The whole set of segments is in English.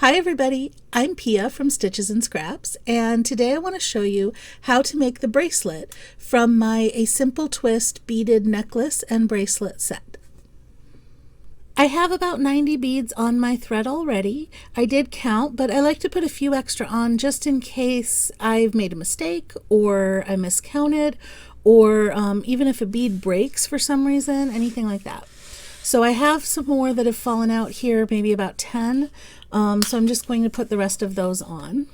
Hi everybody, I'm Pia from Stitches and Scraps, and today I want to show you how to make the bracelet from my A Simple Twist beaded necklace and bracelet set. I have about 90 beads on my thread already. I did count, but I like to put a few extra on just in case I've made a mistake or I miscounted, or even if a bead breaks for some reason, anything like that. So I have some more that have fallen out here, maybe about 10. So I'm just going to put the rest of those on.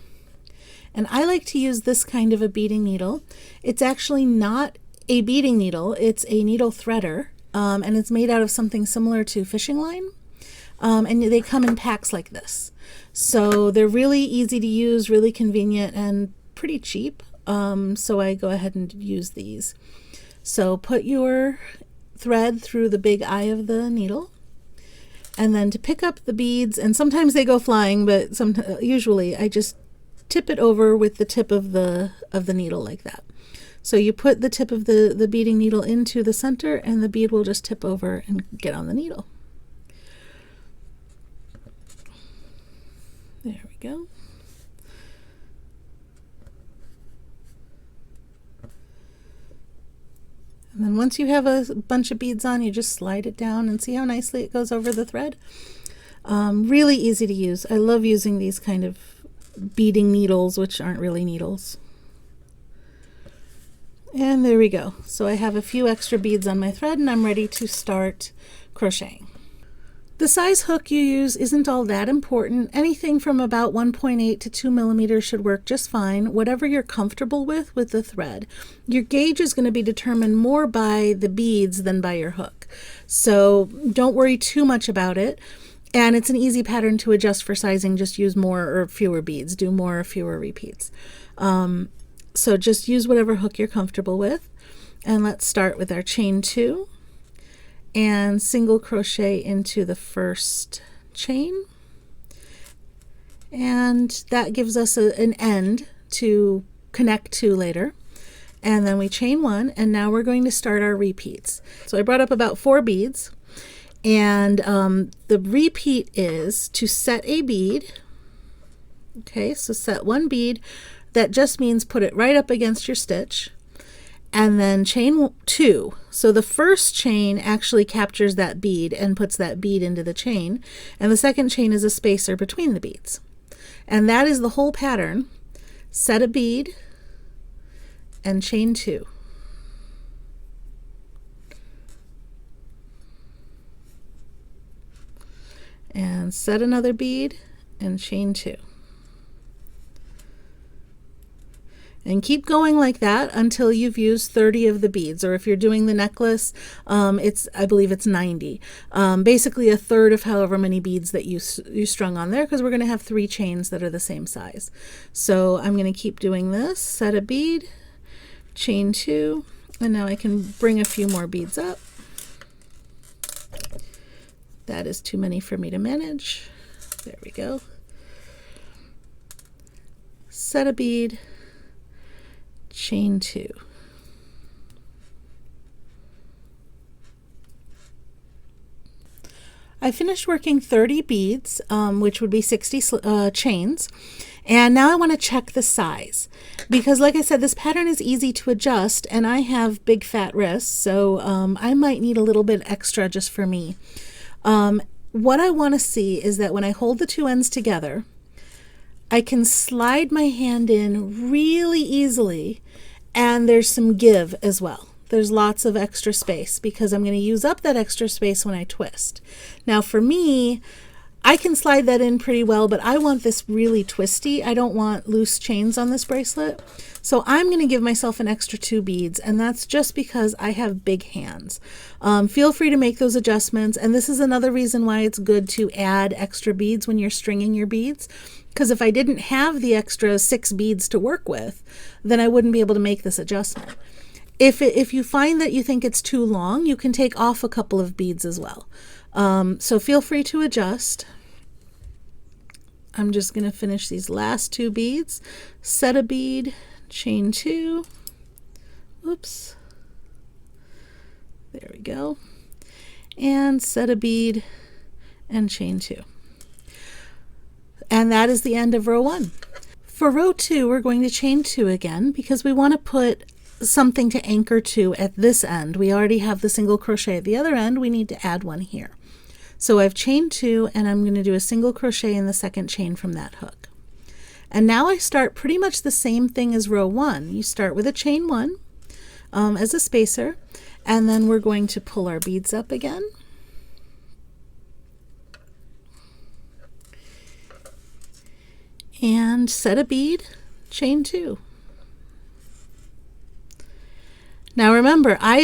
And I like to use this kind of a beading needle. It's actually not a beading needle, it's a needle threader. And it's made out of something similar to fishing line. And they come in packs like this. So they're really easy to use, really convenient, and pretty cheap. So I go ahead and use these. So put your thread through the big eye of the needle, and then to pick up the beads, and sometimes they go flying, but usually I just tip it over with the tip of the needle like that. So you put the tip of the beading needle into the center, and the bead will just tip over and get on the needle. There we go. And then once you have a bunch of beads on, you just slide it down and see how nicely it goes over the thread. Really easy to use. I love using these kind of beading needles, which aren't really needles. And there we go. So I have a few extra beads on my thread, and I'm ready to start crocheting. The size hook you use isn't all that important. Anything from about 1.8 to 2 millimeters should work just fine, whatever you're comfortable with the thread. Your gauge is going to be determined more by the beads than by your hook. So don't worry too much about it. And it's an easy pattern to adjust for sizing. Just use more or fewer beads. Do more or fewer repeats. So just use whatever hook you're comfortable with. And let's start with our chain 2. And single crochet into the first chain, and that gives us an end to connect to later. And then we chain 1, and now we're going to start our repeats. So I brought up about 4 beads, and the repeat is to set a bead. Okay, so set 1 bead. That just means put it right up against your stitch. And then chain 2. So the first chain actually captures that bead and puts that bead into the chain. And the second chain is a spacer between the beads. And that is the whole pattern. Set a bead and chain 2. And set another bead and chain 2. And keep going like that until you've used 30 of the beads, or if you're doing the necklace, I believe it's 90. Basically a third of however many beads that you strung on there, because we're going to have 3 chains that are the same size. So I'm going to keep doing this. Set a bead, chain 2, and now I can bring a few more beads up. That is too many for me to manage. There we go. Set a bead, chain 2. I finished working 30 beads, which would be 60 chains, and now I want to check the size, because like I said, this pattern is easy to adjust, and I have big fat wrists, so I might need a little bit extra just for me. What I want to see is that when I hold the 2 ends together, I can slide my hand in really easily, and there's some give as well. There's lots of extra space because I'm going to use up that extra space when I twist. Now for me, I can slide that in pretty well, but I want this really twisty. I don't want loose chains on this bracelet. So I'm going to give myself an extra 2 beads, and that's just because I have big hands. Feel free to make those adjustments, and this is another reason why it's good to add extra beads when you're stringing your beads, because if I didn't have the extra 6 beads to work with, then I wouldn't be able to make this adjustment. If you find that you think it's too long, you can take off a couple of beads as well. So feel free to adjust. I'm just going to finish these last 2 beads. Set a bead, chain 2. Oops. There we go. And set a bead and chain 2. And that is the end of row 1. For row 2, we're going to chain 2 again because we want to put something to anchor to at this end. We already have the single crochet at the other end. We need to add one here. So I've chained 2 and I'm going to do a single crochet in the second chain from that hook. And now I start pretty much the same thing as row 1. You start with a chain 1 as a spacer, and then we're going to pull our beads up again. And set a bead, chain 2. Now remember, I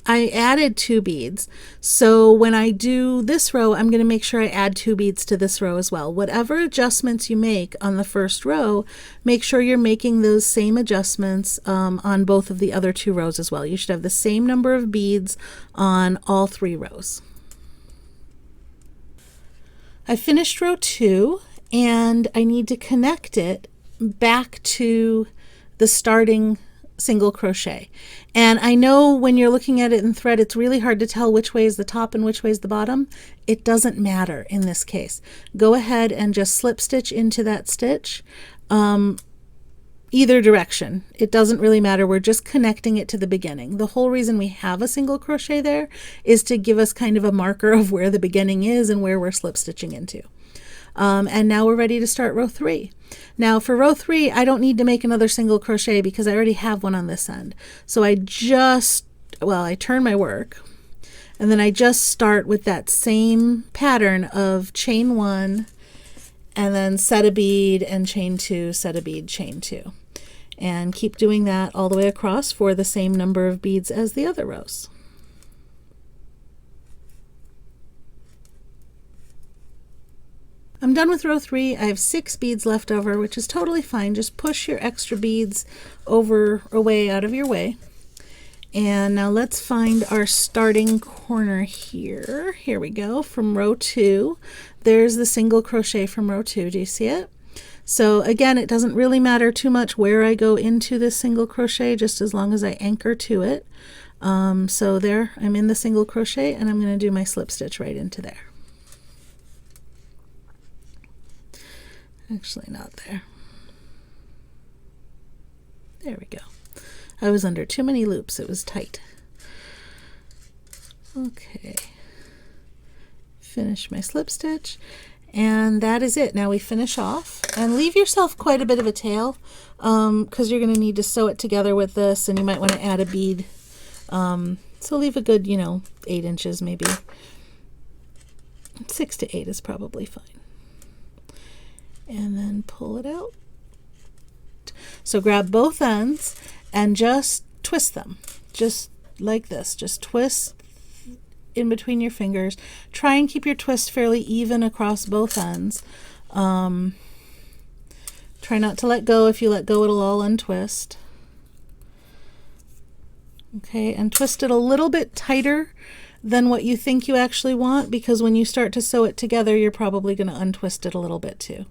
added 2 beads. So when I do this row, I'm going to make sure I add 2 beads to this row as well. Whatever adjustments you make on the first row, make sure you're making those same adjustments on both of the other 2 rows as well. You should have the same number of beads on all 3 rows. I finished row 2 and I need to connect it back to the starting single crochet. And I know when you're looking at it in thread, it's really hard to tell which way is the top and which way is the bottom. It doesn't matter in this case. Go ahead and just slip stitch into that stitch either direction. It doesn't really matter. We're just connecting it to the beginning. The whole reason we have a single crochet there is to give us kind of a marker of where the beginning is and where we're slip stitching into. And now we're ready to start row 3. Now for row 3, I don't need to make another single crochet because I already have one on this end. So I turn my work and then I just start with that same pattern of chain 1 and then set a bead and chain 2, set a bead, chain 2. And keep doing that all the way across for the same number of beads as the other rows. I'm done with row 3. I have 6 beads left over, which is totally fine. Just push your extra beads away out of your way. And now let's find our starting corner here. Here we go, from row 2. There's the single crochet from row 2. Do you see it? So again, it doesn't really matter too much where I go into this single crochet, just as long as I anchor to it. So there, I'm in the single crochet and I'm going to do my slip stitch right into there. Actually not there. There we go. I was under too many loops. It was tight. Okay. Finish my slip stitch. And that is it. Now we finish off. And leave yourself quite a bit of a tail because you're going to need to sew it together with this, and you might want to add a bead. So leave a good, 8 inches maybe. 6 to 8 is probably fine. And then pull it out. So grab both ends and just twist them, just like this. Just twist in between your fingers. Try and keep your twist fairly even across both ends. Try not to let go. If you let go, it'll all untwist. Okay, and twist it a little bit tighter than what you think you actually want, because when you start to sew it together, you're probably going to untwist it a little bit too.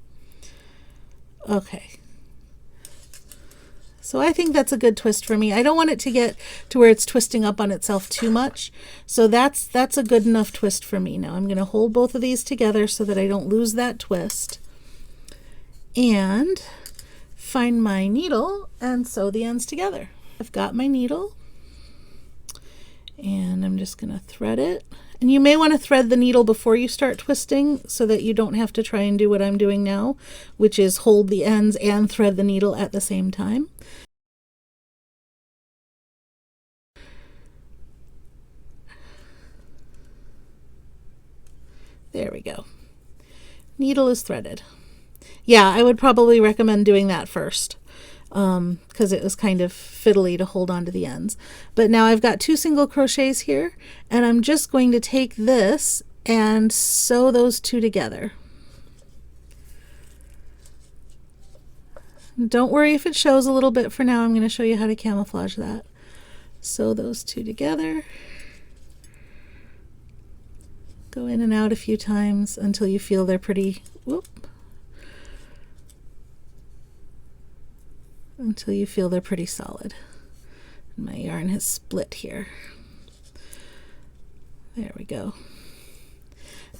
Okay. So I think that's a good twist for me. I don't want it to get to where it's twisting up on itself too much. So that's a good enough twist for me. Now I'm going to hold both of these together so that I don't lose that twist. And find my needle and sew the ends together. I've got my needle and I'm just going to thread it. And you may want to thread the needle before you start twisting so that you don't have to try and do what I'm doing now, which is hold the ends and thread the needle at the same time. There we go. Needle is threaded. Yeah, I would probably recommend doing that first because it was kind of fiddly to hold on to the ends. But now I've got 2 single crochets here, and I'm just going to take this and sew those 2 together. Don't worry if it shows a little bit for now. I'm going to show you how to camouflage that. Sew those 2 together. Go in and out a few times until you feel they're pretty, until you feel they're pretty solid. My yarn has split here. There we go.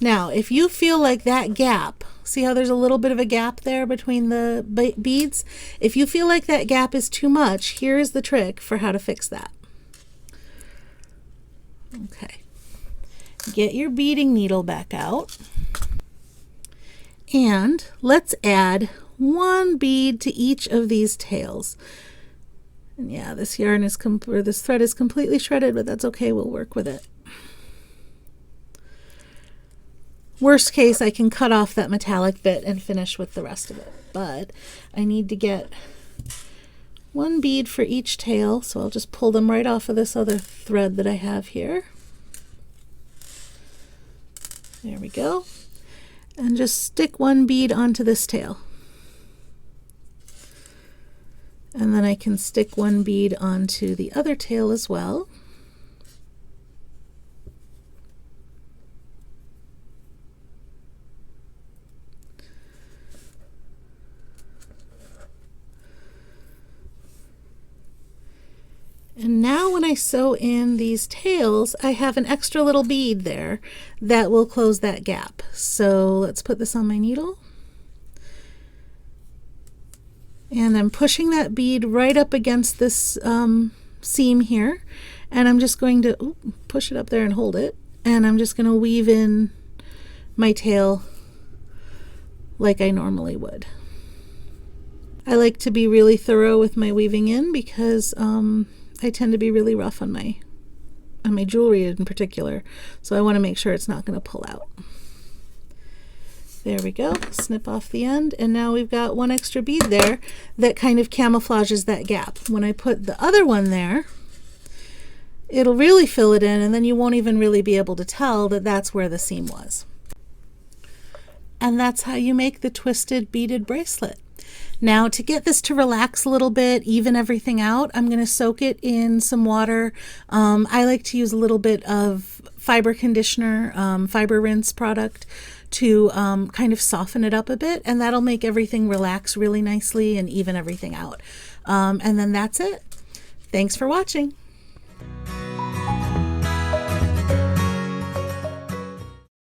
Now, if you feel like that gap See how there's a little bit of a gap there between the beads? If you feel like that gap is too much, here's the trick for how to fix that. Okay, get your beading needle back out, and let's add one bead to each of these tails. And yeah, this yarn is this thread is completely shredded, but that's okay, we'll work with it. Worst case, I can cut off that metallic bit and finish with the rest of it, but I need to get one bead for each tail, so I'll just pull them right off of this other thread that I have here. There we go. And just stick one bead onto this tail. And then I can stick one bead onto the other tail as well. And now when I sew in these tails, I have an extra little bead there that will close that gap. So let's put this on my needle. And I'm pushing that bead right up against this seam here. And I'm just going to push it up there and hold it. And I'm just going to weave in my tail like I normally would. I like to be really thorough with my weaving in because I tend to be really rough on my jewelry in particular, so I want to make sure it's not going to pull out. There we go, snip off the end, and now we've got one extra bead there that kind of camouflages that gap. When I put the other one there, it'll really fill it in, and then you won't even really be able to tell that that's where the seam was. And that's how you make the twisted beaded bracelet. Now, to get this to relax a little bit, even everything out, I'm going to soak it in some water. I like to use a little bit of fiber conditioner, fiber rinse product to kind of soften it up a bit, and that'll make everything relax really nicely and even everything out. And then that's it. Thanks for watching.